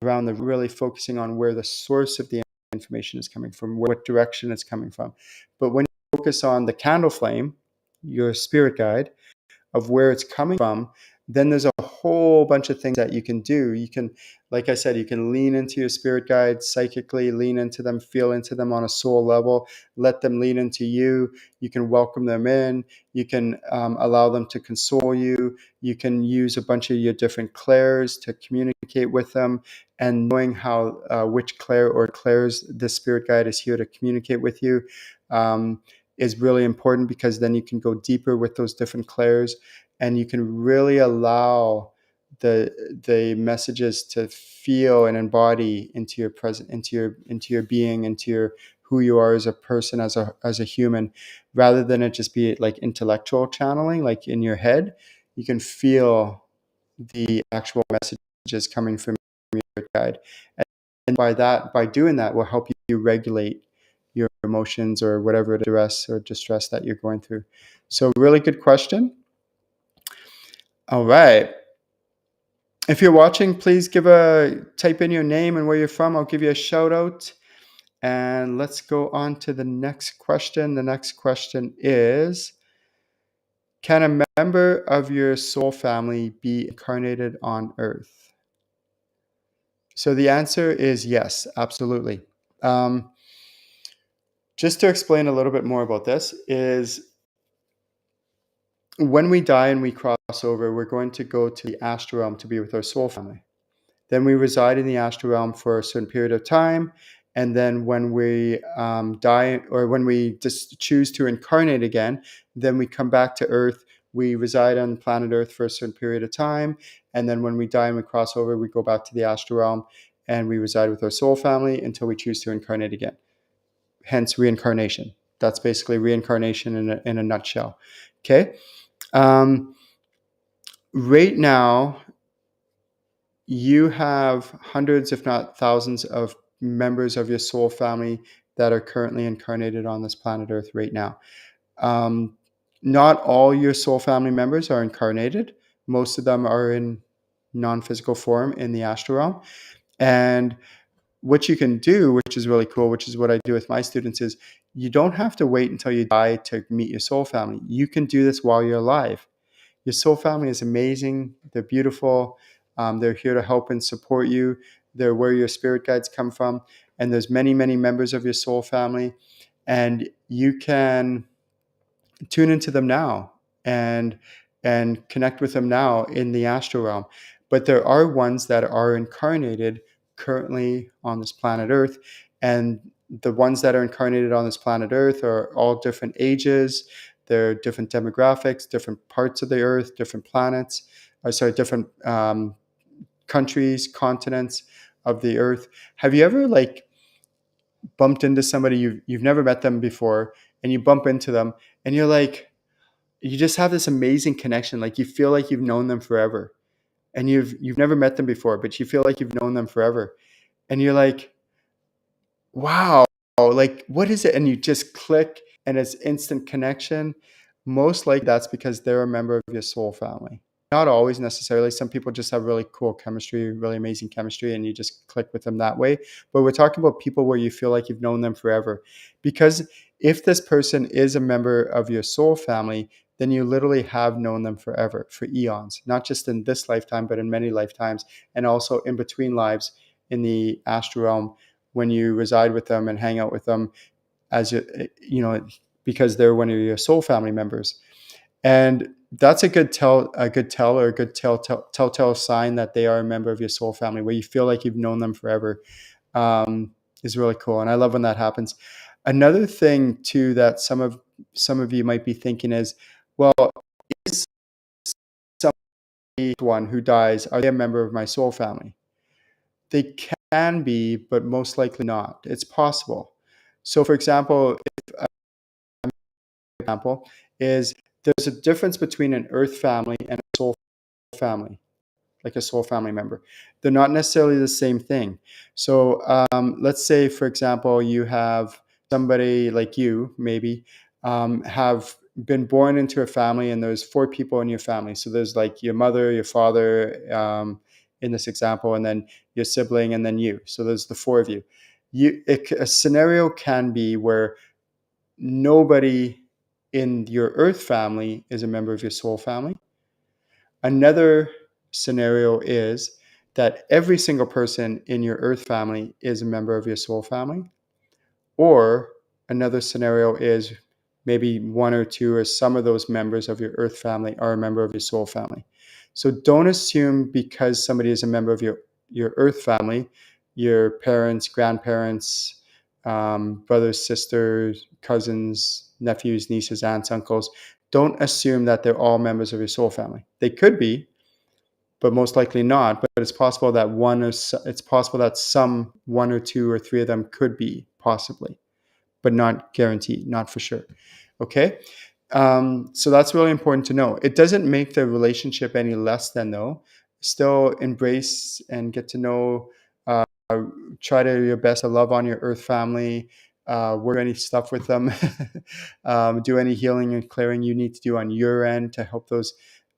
the, really focusing on where the source of the information is coming from, what direction it's coming from. But when you focus on the candle flame, your spirit guide, of where it's coming from, then there's a whole bunch of things that you can do. You can, like I said, you can lean into your spirit guide psychically, lean into them, feel into them on a soul level, let them lean into you. You can welcome them in. You can allow them to console you. You can use a bunch of your different clairs to communicate with them, and knowing how which clair or clairs the spirit guide is here to communicate with you. Is really important, because then you can go deeper with those different clairs and you can really allow the messages to feel and embody into your present, into your being, into your who you are as a person, as a human, rather than it just be like intellectual channeling, like in your head. You can feel the actual messages coming from your guide, and by doing that, will help you regulate your emotions or whatever duress or distress that you're going through. So, really good question. All right. If you're watching, please type in your name and where you're from. I'll give you a shout out. And let's go on to the next question. The next question is, can a member of your soul family be incarnated on Earth? So the answer is yes, absolutely. Um, just to explain a little bit more about this is, when we die and we cross over, we're going to go to the astral realm to be with our soul family. Then we reside in the astral realm for a certain period of time. And then when we die, or when we just choose to incarnate again, then we come back to Earth. We reside on planet Earth for a certain period of time. And then when we die and we cross over, we go back to the astral realm and we reside with our soul family until we choose to incarnate again. Hence reincarnation. That's basically reincarnation in a nutshell. Okay. Right now, you have hundreds, if not thousands, of members of your soul family that are currently incarnated on this planet Earth right now. Not all your soul family members are incarnated. Most of them are in non-physical form in the astral realm. And what you can do, which is really cool, which is what I do with my students, is you don't have to wait until you die to meet your soul family. You can do this while you're alive. Your soul family is amazing. They're beautiful. They're here to help and support you. They're where your spirit guides come from. And there's many, many members of your soul family. And you can tune into them now and connect with them now in the astral realm. But there are ones that are incarnated currently on this planet Earth. And the ones that are incarnated on this planet Earth are all different ages. They're different demographics, different parts of the Earth, different planets, different countries, continents of the Earth. Have you ever bumped into somebody you've never met them before, and you bump into them, and you're like, you just have this amazing connection. Like, you feel like you've known them forever, and you've never met them before, but you feel like you've known them forever, and you're like, wow, like, what is it? And you just click, and it's instant connection. Most likely that's because they're a member of your soul family. Not always necessarily. Some people just have really cool chemistry, really amazing chemistry, and you just click with them that way. But we're talking about people where you feel like you've known them forever. Because if this person is a member of your soul family, then you literally have known them forever, for eons, not just in this lifetime, but in many lifetimes, and also in between lives in the astral realm, when you reside with them and hang out with them, as because they're one of your soul family members. And that's a good telltale sign that they are a member of your soul family, where you feel like you've known them forever. Is really cool, and I love when that happens. Another thing too that some of you might be thinking is, well, is someone who dies, are they a member of my soul family? They can be, but most likely not. It's possible. So, for example, is there's a difference between an earth family and a soul family, like a soul family member. They're not necessarily the same thing. So let's say, for example, you have somebody like you, maybe, have been born into a family, and there's 4 people in your family. So there's like your mother, your father, in this example, and then your sibling, and then you. So there's the 4 of you. A scenario can be where nobody in your earth family is a member of your soul family. Another scenario is that every single person in your earth family is a member of your soul family. Or another scenario is maybe 1 or 2 or some of those members of your earth family are a member of your soul family. So don't assume because somebody is a member of your earth family, your parents, grandparents, brothers, sisters, cousins, nephews, nieces, aunts, uncles, don't assume that they're all members of your soul family. They could be, but most likely not. But it's possible that one or two or three of them could be, possibly, but not guaranteed, not for sure. Okay. So that's really important to know. It doesn't make the relationship any less than, though. Still embrace and get to know, try to do your best to love on your earth family, work any stuff with them, do any healing and clearing you need to do on your end to help those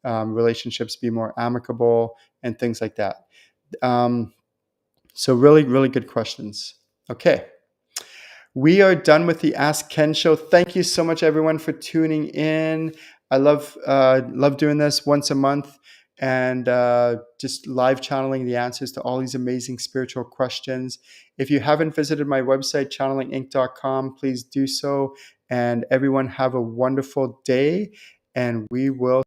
relationships be more amicable and things like that. So really, really good questions. Okay. We are done with the Ask Ken show. Thank you so much, everyone, for tuning in. I love doing this once a month and just live channeling the answers to all these amazing spiritual questions. If you haven't visited my website, ChannelingInc.com, please do so. And everyone have a wonderful day, and we will